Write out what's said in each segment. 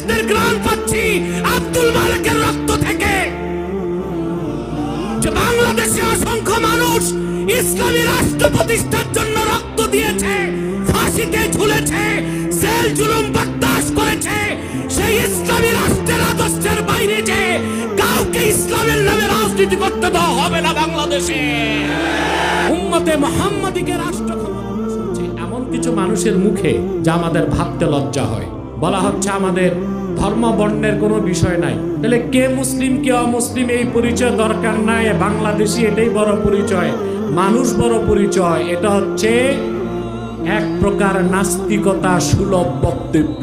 বেহেশতের গ্রাণ পাচ্ছি আব্দুল মালেকের রক্ত থেকে। যে বাংলাদেশে অসংখ্য মানুষ ইসলামী রাষ্ট্র প্রতিষ্ঠার জন্য রক্ত দিয়েছে, ফাঁসিতে ঝুলেছে, জেল জুলুম বরদাস্ত করেছে, সেই ইসলামী রাষ্ট্রের আদর্শের বাইরে যে কাউকে ইসলামের নামে রাজনীতি করতে দেওয়া হবে না বাংলাদেশে। উম্মতে মুহাম্মাদিকে রাষ্ট্র এমন কিছু মানুষের মুখে যা আমাদের ভাবতে লজ্জা হয়। বলা হচ্ছে আমাদের ধর্ম বর্ণের কোনো বিষয় নাই, তাহলে কে মুসলিম কে অমুসলিম এই পরিচয় দরকার নাই। বাংলাদেশি এটাই বড় পরিচয়, মানুষ বড় পরিচয়। এটা হচ্ছে এক প্রকার নাস্তিকতা সুলভ বক্তব্য।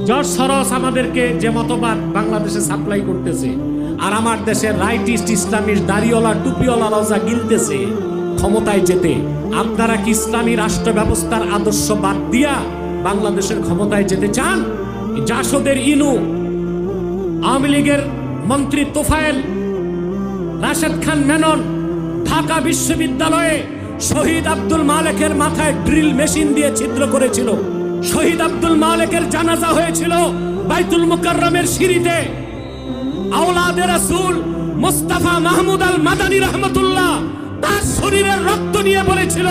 জর্জ সরস আমাদেরকে যে মতবাদ বাংলাদেশে সাপ্লাই করতেছে, আর আমার দেশের রাইটিস্ট ইসলামিস্ট দাড়িওয়ালা টুপিওয়ালারাও যা গিলতেছে ক্ষমতায় যেতে, আপনারা কি ইসলামী রাষ্ট্র ব্যবস্থার আদর্শ বাদ দিয়া বাংলাদেশের ক্ষমতায় যেতে চান? জাসদের ইনু, আওয়ামী লীগের মন্ত্রী তোফায়েল, রাশেদ খান মেনন ঢাকা বিশ্ববিদ্যালয়ে শহীদ আব্দুল মালেকের মাথায় ড্রিল মেশিন দিয়ে ছিদ্র করেছিল। শহীদ আব্দুল মালেকের জানাজা হয়েছিল বাইতুল মুকাররমের সিঁড়িতে। আওলাদে রাসূল মুস্তাফা মাহমুদ আল মাদানী রহমতুল্লাহ তার শরীরের রক্ত নিয়ে বলেছিল,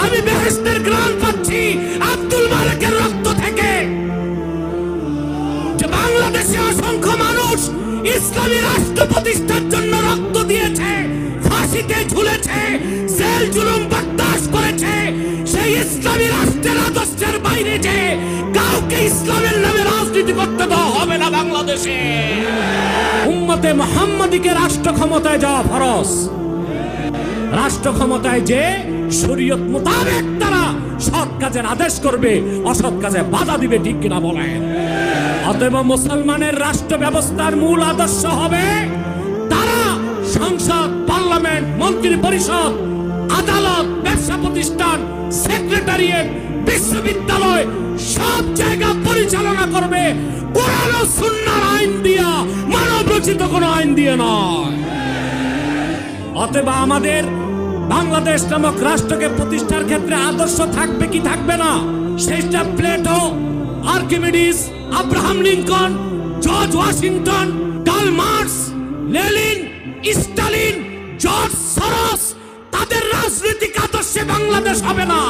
আমি বেহেশতের গ্রাণ পাচ্ছি আব্দুল মালেকের রক্ত থেকে। যে বাংলাদেশে অসংখ্য মানুষ ইসলামী রাষ্ট্র প্রতিষ্ঠার জন্য রক্ত দিয়েছে, ফাঁসিতে ঝুলেছে, জেল জুলুম বরদাস্ত করেছে, সেই ইসলামী রাষ্ট্রের আদর্শের বাইরে যে কাউকে ইসলামের নামে রাজনীতি করতে দেওয়া হবে না বাংলাদেশে। উম্মতে মুহাম্মাদিকে রাষ্ট্র ক্ষমতায় যাওয়া ফরজ। রাষ্ট্র ক্ষমতায় যে শরীয়ত মোতাবেক তারা সৎ কাজের আদেশ করবে, অসৎ কাজে বাধা দিবে, ঠিক কিনা বলেন? অতএব মুসলমানের রাষ্ট্র ব্যবস্থার মূল আদর্শ হবে তারা সংসদ, পার্লামেন্ট, মন্ত্রী পরিষদ, আদালত, ব্যবসা প্রতিষ্ঠান, সেক্রেটারিয়েট, বিশ্ববিদ্যালয় সব জায়গা পরিচালনা করবে কোরআন ও সুন্নাহর আইন দিয়া, মানব রচিত কোনো আইন দিয়ে নয়। অতএব আমাদের বাংলাদেশ নামক রাষ্ট্রকে প্রতিষ্ঠার ক্ষেত্রে আদর্শ থাকবে কি থাকবে না, সেটা Plato, Archimedes, Abraham Lincoln, George Washington, Karl Marx, Lenin, Stalin, George সরস তাদের রাজনৈতিক আদর্শে বাংলাদেশ হবে না।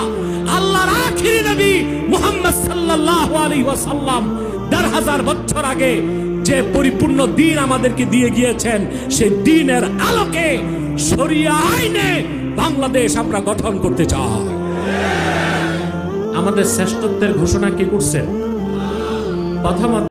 আল্লাহর আখিরি নবী মুহাম্মদ সাল্লাল্লাহু আলাইহি ওয়াসাল্লাম ১৫০০ বছর আগে যে পরিপূর্ণ দ্বীন আমাদেরকে দিয়ে গিয়েছেন, সেই দ্বীনের আলোকে শরিয়া আইনে বাংলাদেশ আমরা গঠন করতে চাই। আমাদের শ্রেষ্ঠত্বের ঘোষণা কে করছেন? প্রথমত